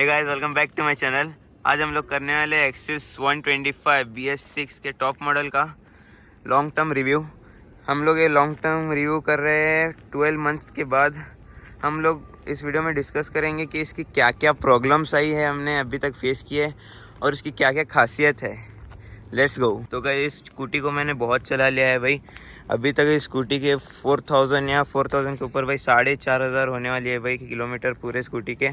Hey guys, welcome back to my channel. आज हम लोग करने वाले एक्सिस 125 BS6 के टॉप मॉडल का लॉन्ग टर्म रिव्यू। हम लोग ये लॉन्ग टर्म रिव्यू कर रहे हैं 12 मंथ्स के बाद। हम लोग इस वीडियो में डिस्कस करेंगे कि इसकी क्या क्या प्रॉब्लम्स आई है, हमने अभी तक फेस किए, और इसकी क्या क्या खासियत है। Let's go. तो गाइस, इस स्कूटी को मैंने बहुत चला लिया है भाई। अभी तक इस स्कूटी के 4000 या 4000 के ऊपर भाई 4500 होने वाली है भाई किलोमीटर पूरे स्कूटी के।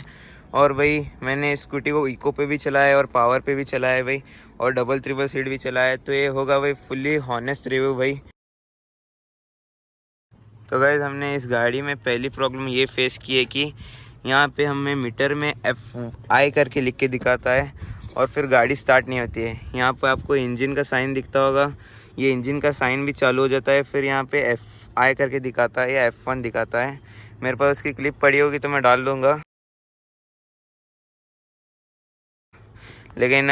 और भाई मैंने इस स्कूटी को इको पे भी चलाया है और पावर पे भी चलाया है भाई, और डबल ट्रिपल सीट भी चलाया है। तो ये होगा भाई फुल्ली हॉनेस्ट रिव्यू भाई। तो गाइस, हमने इस गाड़ी में पहली प्रॉब्लम ये फेस की है कि यहाँ पे हमें मीटर में FI करके लिख के दिखाता है और फिर गाड़ी स्टार्ट नहीं होती है। यहाँ पे आपको इंजन का साइन दिखता होगा, ये इंजन का साइन भी चालू हो जाता है, फिर यहाँ पे FI करके दिखाता है या F1 दिखाता है। मेरे पास उसकी क्लिप पड़ी होगी तो मैं डाल दूँगा। लेकिन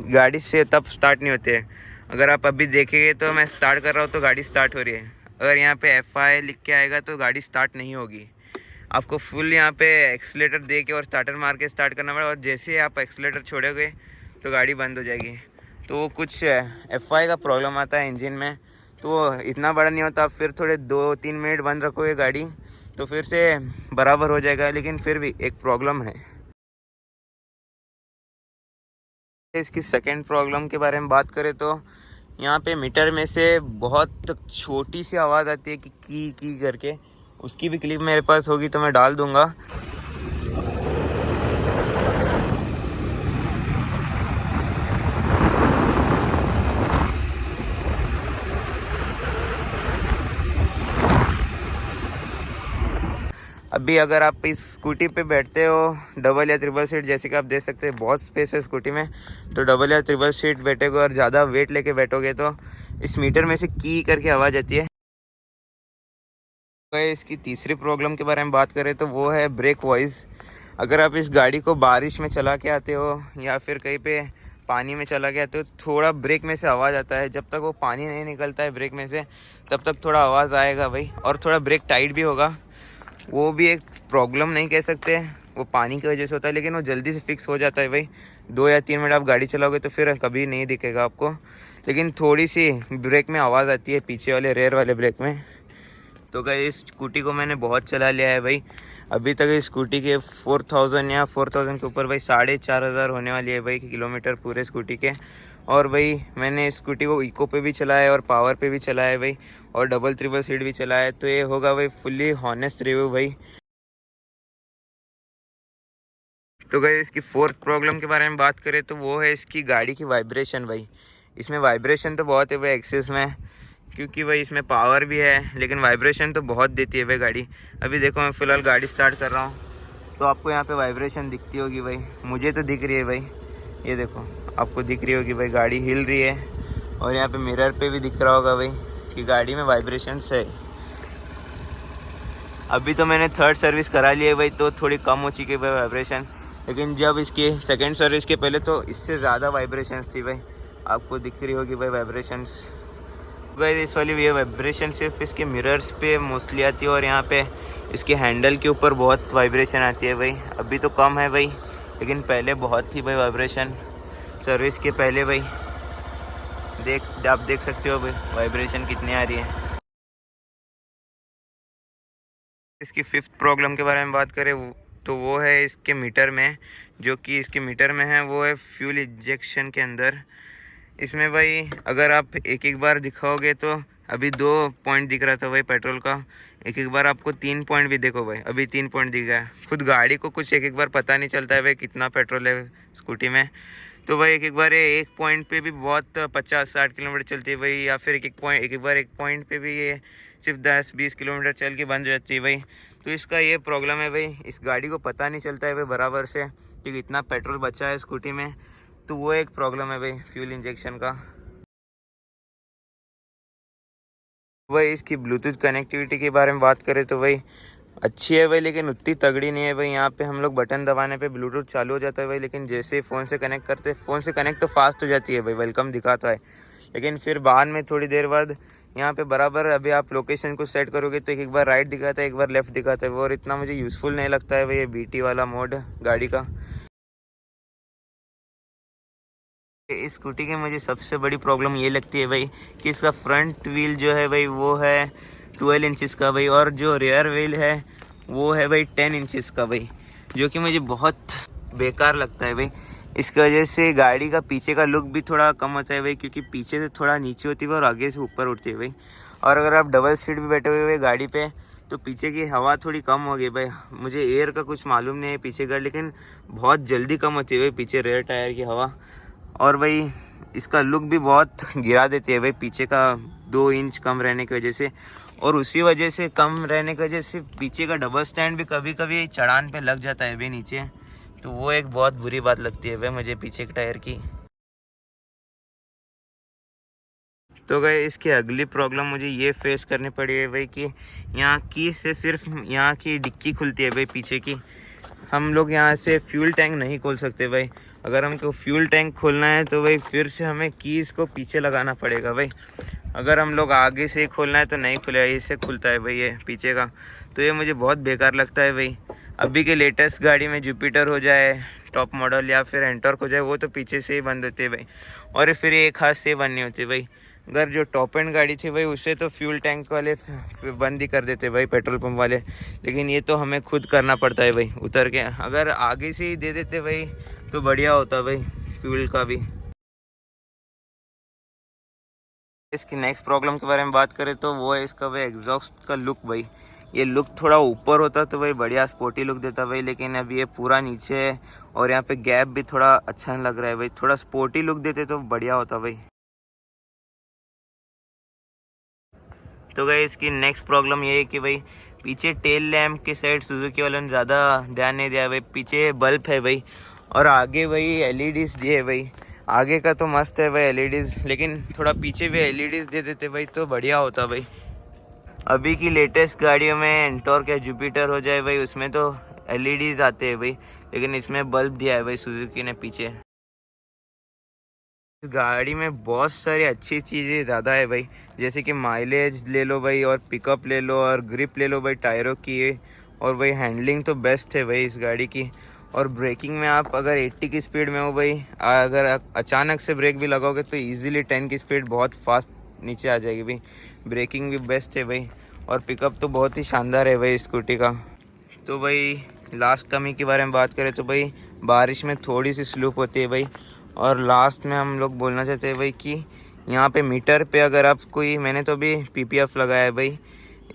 गाड़ी से तब स्टार्ट नहीं होती है। अगर आप अभी देखेंगे तो मैं स्टार्ट कर रहा हूँ तो गाड़ी स्टार्ट हो रही है। अगर यहाँ पे FI लिख के आएगा तो गाड़ी स्टार्ट नहीं होगी। आपको फुल यहाँ पे एक्सीलेटर दे के और स्टार्टर मार के स्टार्ट करना पड़ेगा, और जैसे ही आप एक्सीलेटर छोड़ोगे तो गाड़ी बंद हो जाएगी। तो वो कुछ FI का प्रॉब्लम आता है इंजन में, तो इतना बड़ा नहीं होता। फिर थोड़े 2-3 मिनट बंद रखोगे गाड़ी तो फिर से बराबर हो जाएगा, लेकिन फिर भी एक प्रॉब्लम है। इसकी सेकेंड प्रॉब्लम के बारे में बात करें तो यहाँ पे मीटर में से बहुत छोटी सी आवाज़ आती है कि की करके। उसकी भी क्लिप मेरे पास होगी तो मैं डाल दूँगा। अभी अगर आप इस स्कूटी पे बैठते हो डबल या ट्रिपल सीट, जैसे कि आप देख सकते हैं बहुत स्पेस है स्कूटी में, तो डबल या ट्रिपल सीट बैठोगे और ज़्यादा वेट लेके बैठोगे तो इस मीटर में से की करके आवाज़ आती है। भाई, इसकी तीसरी प्रॉब्लम के बारे में बात करें तो वो है ब्रेक वॉइस। अगर आप इस गाड़ी को बारिश में चला के आते हो या फिर कहीं पे पानी में चला के आते हो, थोड़ा ब्रेक में से आवाज़ आता है। जब तक वो पानी नहीं निकलता है ब्रेक में से तब तक थोड़ा आवाज़ आएगा भाई, और थोड़ा ब्रेक टाइट भी होगा। वो भी एक प्रॉब्लम नहीं कह सकते, वो पानी की वजह से होता है, लेकिन वो जल्दी से फिक्स हो जाता है भाई। 2 या 3 मिनट आप गाड़ी चलाओगे तो फिर कभी नहीं दिखेगा आपको, लेकिन थोड़ी सी ब्रेक में आवाज़ आती है, पीछे वाले रेयर वाले ब्रेक में। तो गाइस, इस स्कूटी को मैंने बहुत चला लिया है भाई। अभी तक इस स्कूटी के 4000 या 4000 के ऊपर भाई 4500 होने वाली है भाई किलोमीटर पूरे स्कूटी के। और भाई मैंने इस स्कूटी को इको पे भी चलाया है और पावर पे भी चलाया है भाई, और डबल ट्रिपल सीट भी चलाया है। तो ये होगा भाई फुल्ली हॉनेस्ट रिव्यू भाई। तो गाइस, इसकी फोर्थ प्रॉब्लम के बारे में बात करें तो वो है इसकी गाड़ी की वाइब्रेशन भाई। इसमें वाइब्रेशन तो बहुत है भाई एक्सिस में, क्योंकि भाई इसमें पावर भी है, लेकिन वाइब्रेशन तो बहुत देती है भाई गाड़ी। अभी देखो, मैं फ़िलहाल गाड़ी स्टार्ट कर रहा हूँ तो आपको यहाँ पे वाइब्रेशन दिखती होगी भाई। मुझे तो दिख रही है भाई, ये देखो आपको दिख रही होगी भाई, गाड़ी हिल रही है। और यहाँ पे मिरर पे भी दिख रहा होगा भाई कि गाड़ी में वाइब्रेशंस है। अभी तो मैंने थर्ड सर्विस करा ली है भाई, तो थोड़ी कम हो चुकी है भाई वाइब्रेशन, लेकिन जब इसकी सेकेंड सर्विस के पहले तो इससे ज़्यादा वाइब्रेशंस थी भाई। आपको दिख रही होगी भाई वाइब्रेशंस। गाइस, इस वाली ये वाइब्रेशन सिर्फ इसके मिरर्स पे मोस्टली आती है, और यहाँ पे इसके हैंडल के ऊपर बहुत वाइब्रेशन आती है भाई। अभी तो कम है भाई, लेकिन पहले बहुत थी भाई वाइब्रेशन सर्विस के पहले भाई। आप देख सकते हो भाई वाइब्रेशन कितनी आ रही है। इसकी फिफ्थ प्रॉब्लम के बारे में बात करें तो वो है इसके मीटर में। जो कि इसके मीटर में है वो है फ्यूल इंजेक्शन के अंदर। इसमें भाई अगर आप एक एक बार दिखाओगे तो अभी 2 पॉइंट दिख रहा था भाई पेट्रोल का, एक एक बार आपको 3 पॉइंट भी देखो भाई, अभी 3 पॉइंट दिख गया है। खुद गाड़ी को कुछ एक एक बार पता नहीं चलता है भाई कितना पेट्रोल है स्कूटी में। तो भाई एक एक बार ये 1 पॉइंट पे भी बहुत 50-60 किलोमीटर चलती है भाई, या फिर एक एक बार 1 पॉइंट पे भी ये सिर्फ 10-20 किलोमीटर चल के बंद हो जाती है भाई। तो इसका ये प्रॉब्लम है भाई, इस गाड़ी को पता नहीं चलता है भाई बराबर से कि कितना पेट्रोल बचा है स्कूटी में। तो वो एक प्रॉब्लम है भाई फ्यूल इंजेक्शन का। भाई, इसकी ब्लूटूथ कनेक्टिविटी के बारे में बात करें तो भाई अच्छी है भाई, लेकिन उतनी तगड़ी नहीं है भाई। यहाँ पे हम लोग बटन दबाने पे ब्लूटूथ चालू हो जाता है भाई, लेकिन जैसे फ़ोन से कनेक्ट करते हैं, फ़ोन से कनेक्ट तो फास्ट हो जाती है भाई, वेलकम दिखाता है, लेकिन फिर बाद में थोड़ी देर बाद यहाँ पे बराबर अभी आप लोकेशन को सेट करोगे तो एक एक बार राइट दिखाता है, एक बार लेफ़्ट दिखाता है, और इतना मुझे यूज़फुल नहीं लगता है भाई ये BT वाला मोड गाड़ी का। इस स्कूटी की मुझे सबसे बड़ी प्रॉब्लम ये लगती है भाई कि इसका फ्रंट व्हील जो है भाई वो है 12 इंचज़ का भाई, और जो रियर व्हील है वो है भाई 10 इंचज़ का भाई, जो कि मुझे बहुत बेकार लगता है भाई। इसकी वजह से गाड़ी का पीछे का लुक भी थोड़ा कम होता है भाई, क्योंकि पीछे से थोड़ा नीचे होती है और आगे से ऊपर उठती है भाई। और अगर आप डबल सीट भी बैठे हुए गाड़ी पे तो पीछे की हवा थोड़ी कम होगी भाई। मुझे एयर का कुछ मालूम नहीं है पीछे का, लेकिन बहुत जल्दी कम होती है भाई पीछे रेयर टायर की हवा। और भाई इसका लुक भी बहुत गिरा देती है भाई पीछे का 2 इंच कम रहने की वजह से, और उसी वजह से कम रहने की वजह से पीछे का डबल स्टैंड भी कभी कभी चढ़ान पे लग जाता है भाई नीचे, तो वो एक बहुत बुरी बात लगती है भाई मुझे पीछे के टायर की। तो गए इसकी अगली प्रॉब्लम मुझे ये फेस करनी पड़ी है भाई कि यहाँ की से सिर्फ यहाँ की डिक्की खुलती है भाई पीछे की। हम लोग यहाँ से फ्यूल टैंक नहीं खोल सकते भाई। अगर हमको फ्यूल टैंक खोलना है तो भाई फिर से हमें कीज़ को पीछे लगाना पड़ेगा भाई। अगर हम लोग आगे से ही खोलना है तो नहीं खुलेगा, इससे खुलता है भाई ये पीछे का। तो ये मुझे बहुत बेकार लगता है भाई। अभी के लेटेस्ट गाड़ी में जुपिटर हो जाए, टॉप मॉडल, या फिर एंटॉर्क हो जाए, वो तो पीछे से ही बंद होते हैं भाई, और फिर ये एक हाथ से बंद नहीं होती भाई। अगर जो टॉप एंड गाड़ी थी भाई उसे तो फ्यूल टैंक वाले बंद ही कर देते भाई, पेट्रोल पंप वाले, लेकिन ये तो हमें खुद करना पड़ता है भाई उतर के। अगर आगे से ही दे देते भाई तो बढ़िया होता भाई फ्यूल का भी। इसकी नेक्स्ट प्रॉब्लम के बारे में बात करें तो वो है इसका भाई एग्जॉस्ट का लुक भाई। ये लुक थोड़ा ऊपर होता तो भाई बढ़िया स्पोर्टी लुक देता भाई, लेकिन अभी ये पूरा नीचे है और यहाँ पे गैप भी थोड़ा अच्छा नहीं लग रहा है भाई। थोड़ा स्पोर्टी लुक देते तो बढ़िया होता भाई। तो गई इसकी नेक्स्ट प्रॉब्लम ये है कि भाई पीछे टेल लैम्प के साइड सुजुकी वालों ने ज़्यादा ध्यान नहीं दिया भाई। पीछे बल्ब है भाई और आगे भाई एलईडीज़ दिए भाई। आगे का तो मस्त है भाई एलईडीज़, लेकिन थोड़ा पीछे भी एलईडीज़ दे देते भाई तो बढ़िया होता भाई। अभी की लेटेस्ट गाड़ियों में एंटॉर्क या जुपिटर हो जाए भाई, उसमें तो एलईडीज़ आते हैं भाई, लेकिन इसमें बल्ब दिया है भाई सुजुकी ने पीछे। गाड़ी में बहुत सारी अच्छी चीज़ें ज़्यादा है भाई, जैसे कि माइलेज ले लो भाई, और पिकअप ले लो, और ग्रिप ले लो भाई टायरों की, और भाई हैंडलिंग तो बेस्ट है भाई इस गाड़ी की। और ब्रेकिंग में आप अगर 80 की स्पीड में हो भाई, अगर अचानक से ब्रेक भी लगाओगे तो इजीली 10 की स्पीड बहुत फास्ट नीचे आ जाएगी भाई। ब्रेकिंग भी बेस्ट है भाई, और पिकअप तो बहुत ही शानदार है भाई स्कूटी का। तो भाई लास्ट कमी के बारे में बात करें तो भाई बारिश में थोड़ी सी स्लूप होती है भाई। और लास्ट में हम लोग बोलना चाहते हैं भाई कि यहाँ पे मीटर पे अगर आप कोई, मैंने तो अभी पीपीएफ लगाया है भाई,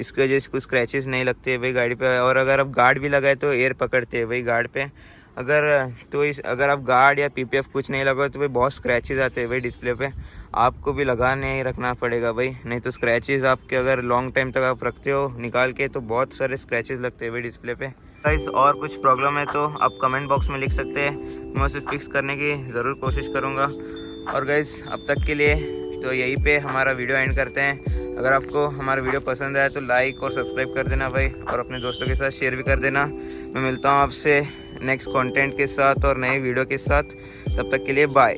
इसकी वजह से कुछ स्क्रैचेस नहीं लगते हैं भाई गाड़ी पे। और अगर आप गार्ड भी लगाए तो एयर पकड़ते हैं भाई गार्ड पे। अगर आप गार्ड या पीपीएफ कुछ नहीं लगाओ तो भाई बहुत स्क्रैचेस आते हैं भाई डिस्प्ले पे। आपको भी लगाने ही रखना पड़ेगा भाई, नहीं तो स्क्रैचेस आपके अगर लॉन्ग टाइम तक आप रखते हो निकाल के तो बहुत सारे स्क्रैचेस लगते हैं भाई डिस्प्ले पे। गाइस और कुछ प्रॉब्लम है तो आप कमेंट बॉक्स में लिख सकते हैं, मैं उसे फिक्स करने की ज़रूर कोशिश करूँगा। और गाइस अब तक के लिए तो यहीं पे हमारा वीडियो एंड करते हैं। अगर आपको हमारा वीडियो पसंद आया तो लाइक और सब्सक्राइब कर देना भाई, और अपने दोस्तों के साथ शेयर भी कर देना। मैं मिलता हूँ आपसे नेक्स्ट कंटेंट के साथ और नए वीडियो के साथ, तब तक के लिए बाय।